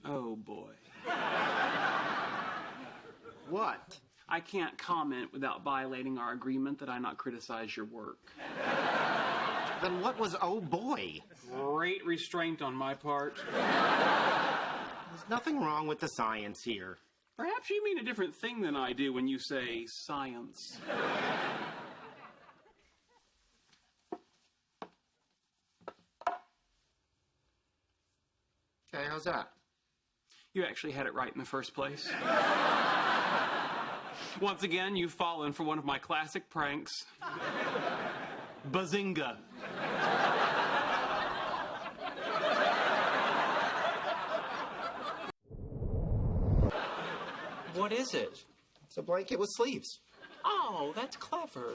Oh, boy. What? I can't comment without violating our agreement that I not criticize your work. Then what was oh boy? Great restraint on my part. There's nothing wrong with the science here. Perhaps you mean a different thing than I do when you say science. Okay, how's that? You actually had it right in the first place. Once again, you've fallen for one of my classic pranks. Bazinga. What is it? It's a blanket with sleeves. Oh, that's clever.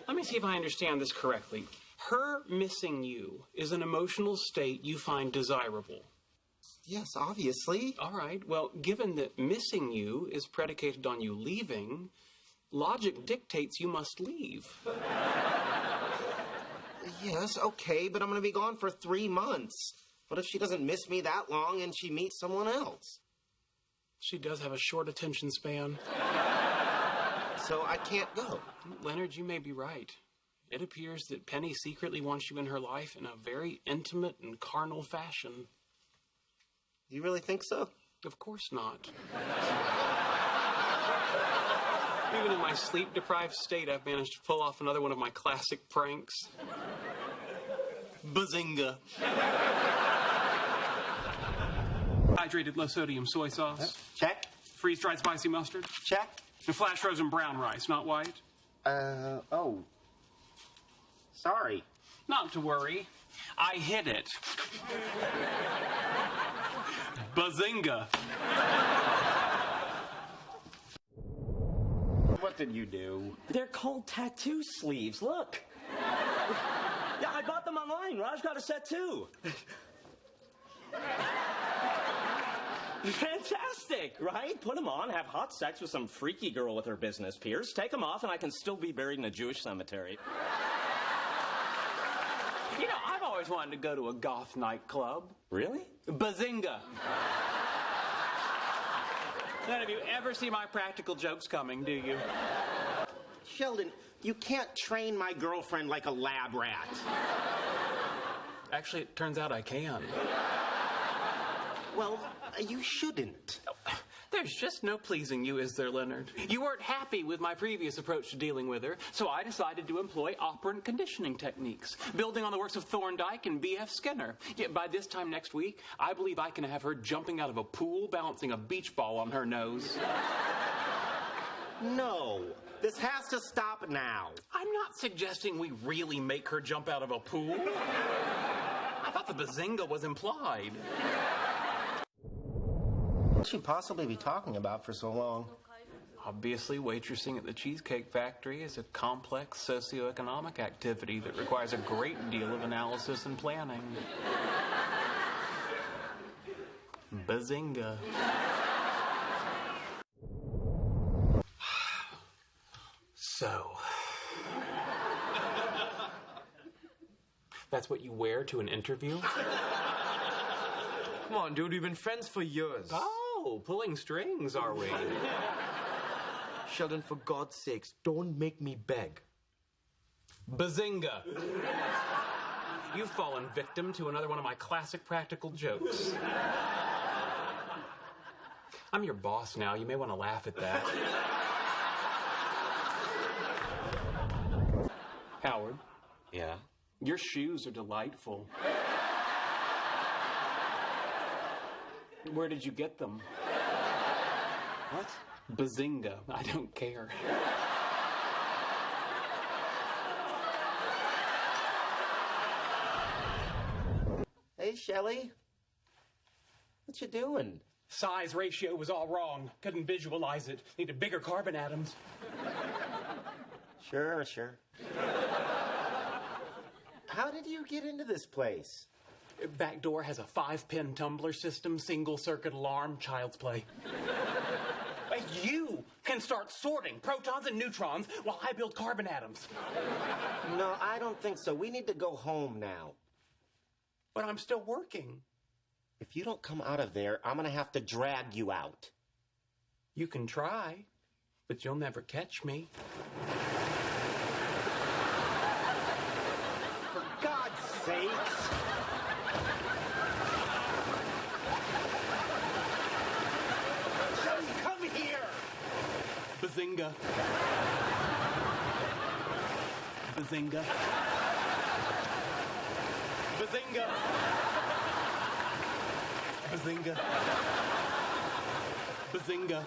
Let me see if I understand this correctly. Her missing you is an emotional state you find desirable. Yes, obviously. All right. Well, given that missing you is predicated on you leaving, logic dictates you must leave. Yes, okay, but I'm gonna be gone for 3 months. What if she doesn't miss me that long and she meets someone else? She does have a short attention span. So I can't go. Leonard, you may be right. It appears that Penny secretly wants you in her life in a very intimate and carnal fashion. You really think so? Of course not. Even in my sleep-deprived state, I've managed to pull off another one of my classic pranks. Bazinga. Hydrated low-sodium soy sauce. Check. Freeze-dried spicy mustard. Check. And flash-frozen brown rice, not white. Oh. Sorry. Not to worry. I hid it. Bazinga. What did you do? They're called tattoo sleeves. Look. Yeah, I bought them online. Raj got a set too. Fantastic, right? Put them on, have hot sex with some freaky girl with her business peers, take them off, and I can still be buried in a Jewish cemetery. You know, I've always wanted to go to a goth nightclub. Really? Bazinga. None of you ever see my practical jokes coming, do you? Sheldon, you can't train my girlfriend like a lab rat. Actually, it turns out I can. Well, you shouldn't. There's just no pleasing you, is there, Leonard? You weren't happy with my previous approach to dealing with her, so I decided to employ operant conditioning techniques, building on the works of Thorndike and B.F. Skinner. Yet by this time next week, I believe I can have her jumping out of a pool, balancing a beach ball on her nose. No, this has to stop now. I'm not suggesting we really make her jump out of a pool. I thought the bazinga was implied. What could she possibly be talking about for so long? Obviously, waitressing at the Cheesecake Factory is a complex socioeconomic activity that requires a great deal of analysis and planning. Bazinga. So, that's what you wear to an interview? Come on, dude, we've been friends for years. Oh, pulling strings, are we? Sheldon, for God's sakes, don't make me beg. Bazinga. You've fallen victim to another one of my classic practical jokes. I'm your boss now. You may want to laugh at that. Howard. Yeah? Your shoes are delightful. Where did you get them? What? Bazinga. I don't care. Hey, Shelley. What you doing? Size ratio was all wrong. Couldn't visualize it. Needed bigger carbon atoms. Sure. How did you get into this place? Back door has a 5-pin tumbler system, single circuit alarm, child's play. You can start sorting protons and neutrons while I build carbon atoms. No, I don't think so. We need to go home now. But I'm still working. If you don't come out of there, I'm gonna have to drag you out. You can try, but you'll never catch me. For God's sakes! Sheldon, come here! Bazinga. Bazinga. Bazinga. Bazinga. Bazinga.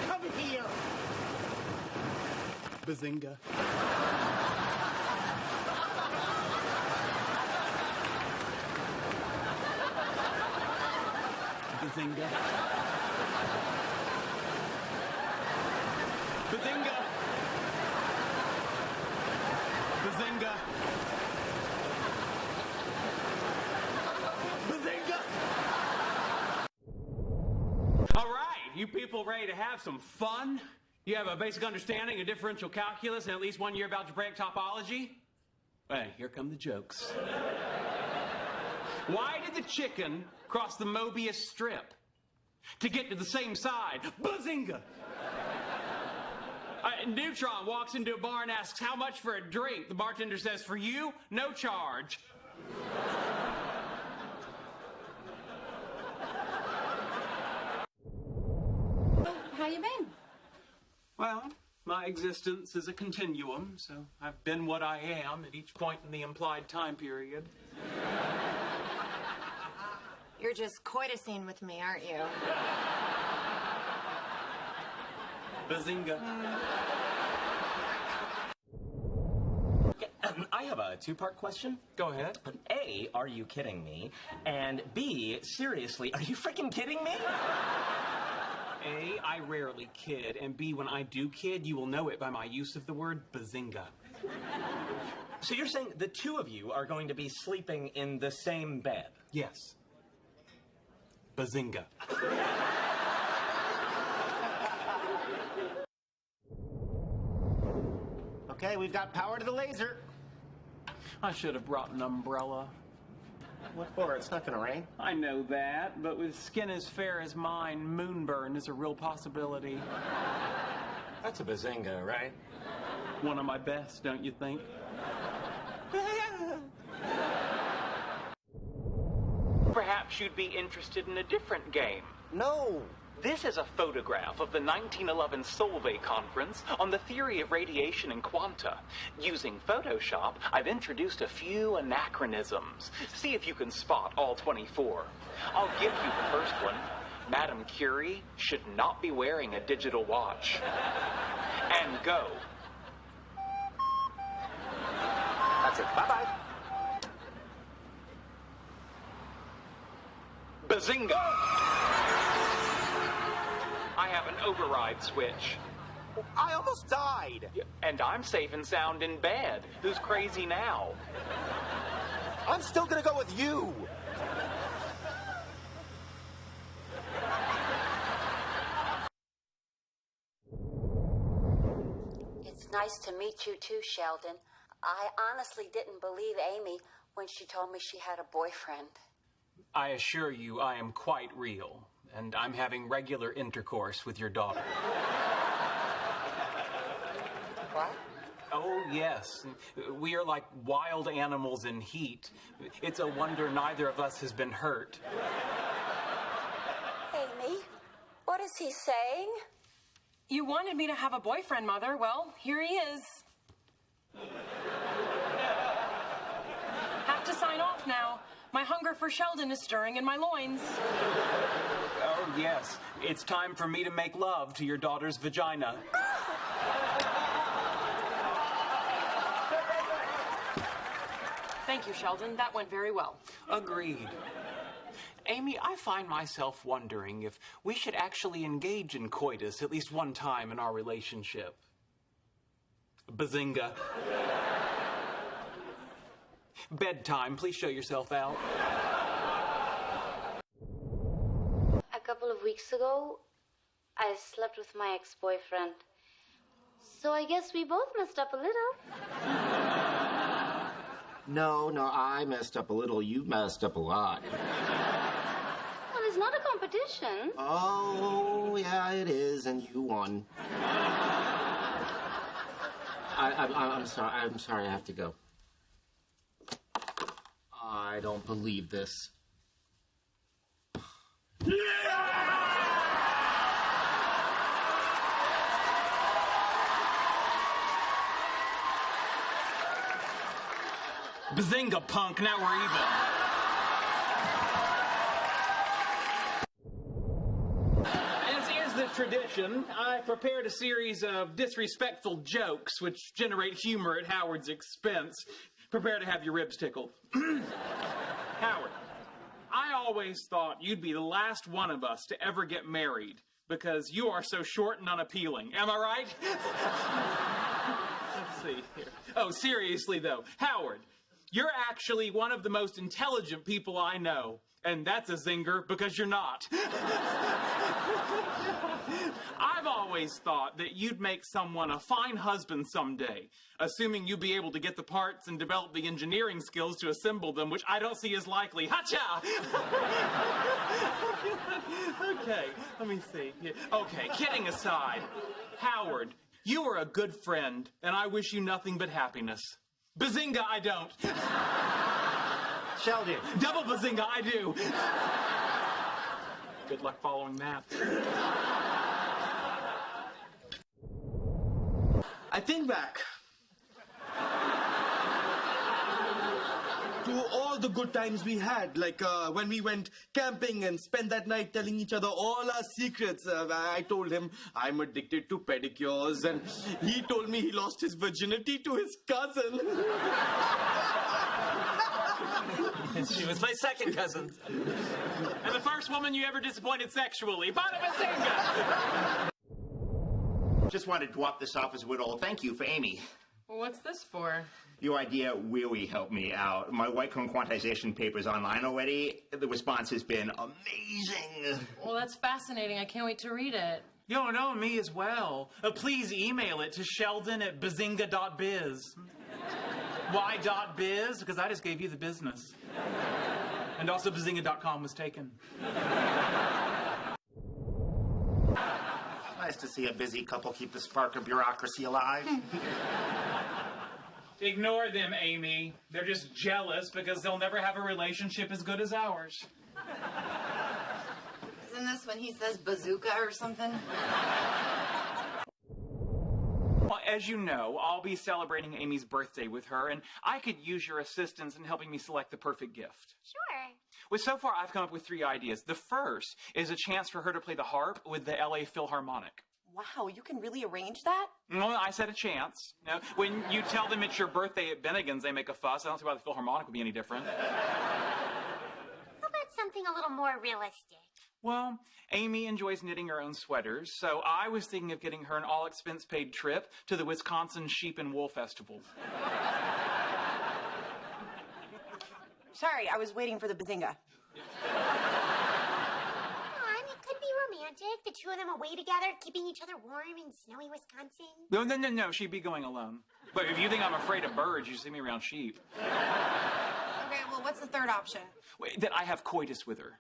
Come here! Bazinga. Bazinga. Bazinga. Bazinga. Bazinga. All right, you people ready to have some fun? You have a basic understanding of differential calculus and at least 1 year of algebraic topology? Hey, here come the jokes. Why did the chicken cross the Mobius strip? To get to the same side. Bazinga! Neutron walks into a bar and asks, how much for a drink? The bartender says, for you, no charge. How you been? Well, my existence is a continuum, so I've been what I am at each point in the implied time period. You're just coitusing with me, aren't you? Bazinga. I have a two-part question. Go ahead. A, are you kidding me? And B, seriously, are you freaking kidding me? A, I rarely kid, and B, when I do kid, you will know it by my use of the word bazinga. So you're saying the two of you are going to be sleeping in the same bed? Yes. Bazinga. Okay, we've got power to the laser. I should have brought an umbrella. What for? It's not gonna rain. I know that, but with skin as fair as mine, moonburn is a real possibility. That's a bazinga, right? One of my best, don't you think? Perhaps you'd be interested in a different game. No! This is a photograph of the 1911 Solvay conference on the theory of radiation and quanta. Using Photoshop, I've introduced a few anachronisms. See if you can spot all 24. I'll give you the first one. Madame Curie should not be wearing a digital watch. And go. That's it. Bye-bye. Bazinga! I have an override switch. I almost died. And I'm safe and sound in bed. Who's crazy now? I'm still gonna go with you. It's nice to meet you too, Sheldon. I honestly didn't believe Amy when she told me she had a boyfriend. I assure you I am quite real, and I'm having regular intercourse with your daughter. What? Oh, yes. We are like wild animals in heat. It's a wonder neither of us has been hurt. Amy, what is he saying? You wanted me to have a boyfriend, Mother. Well, here he is. Have to sign off now. My hunger for Sheldon is stirring in my loins. Oh, yes. It's time for me to make love to your daughter's vagina. Thank you, Sheldon. That went very well. Agreed. Amy, I find myself wondering if we should actually engage in coitus at least one time in our relationship. Bazinga. Bedtime, please show yourself out. A couple of weeks ago, I slept with my ex-boyfriend. So I guess we both messed up a little. No, I messed up a little. You messed up a lot. Well, it's not a competition. Oh, yeah, it is, and you won. I'm sorry, I have to go. I don't believe this. Bazinga, punk, now we're even. As is the tradition, I prepared a series of disrespectful jokes which generate humor at Howard's expense. Prepare to have your ribs tickled. Howard, I always thought you'd be the last one of us to ever get married because you are so short and unappealing. Am I right? Let's see here. Oh, seriously, though. Howard, you're actually one of the most intelligent people I know. And that's a zinger because you're not. I've always thought that you'd make someone a fine husband someday, assuming you'd be able to get the parts and develop the engineering skills to assemble them, which I don't see as likely. Ha-cha! Okay, let me see. Okay, kidding aside, Howard, you are a good friend, and I wish you nothing but happiness. Bazinga, I don't. Sheldon. Double bazinga, I do. Good luck following that. I think back to all the good times we had, like when we went camping and spent that night telling each other all our secrets. I told him I'm addicted to pedicures, and he told me he lost his virginity to his cousin. She was my second cousin. And the first woman you ever disappointed sexually. Bada bazinga! Just wanted to drop this off as a little thank you for Amy. What's this for? Your idea really helped me out. My white cone quantization paper's online already. The response has been amazing. Well, that's fascinating. I can't wait to read it. Yo, no, me as well. Please email it to Sheldon@bazinga.biz. Why.biz? Because I just gave you the business. And also bazinga.com was taken. Nice to see a busy couple keep the spark of bureaucracy alive. Ignore them, Amy. They're just jealous because they'll never have a relationship as good as ours. Isn't this when he says bazooka or something? Well, as you know, I'll be celebrating Amy's birthday with her, and I could use your assistance in helping me select the perfect gift. Sure. Well, so far I've come up with 3 ideas. The first is a chance for her to play the harp with the LA Philharmonic. Wow, you can really arrange that? Well, I said a chance. You know, when you tell them it's your birthday at Bennigan's, they make a fuss. I don't see why the Philharmonic would be any different. How about something a little more realistic? Well, Amy enjoys knitting her own sweaters, so I was thinking of getting her an all-expense-paid trip to the Wisconsin Sheep and Wool Festival. Sorry, I was waiting for the bazinga. It could be romantic. The two of them away together, keeping each other warm in snowy Wisconsin. No, she'd be going alone. But if you think I'm afraid of birds, you see me around sheep. Okay, well, what's the third option? Wait, that I have coitus with her.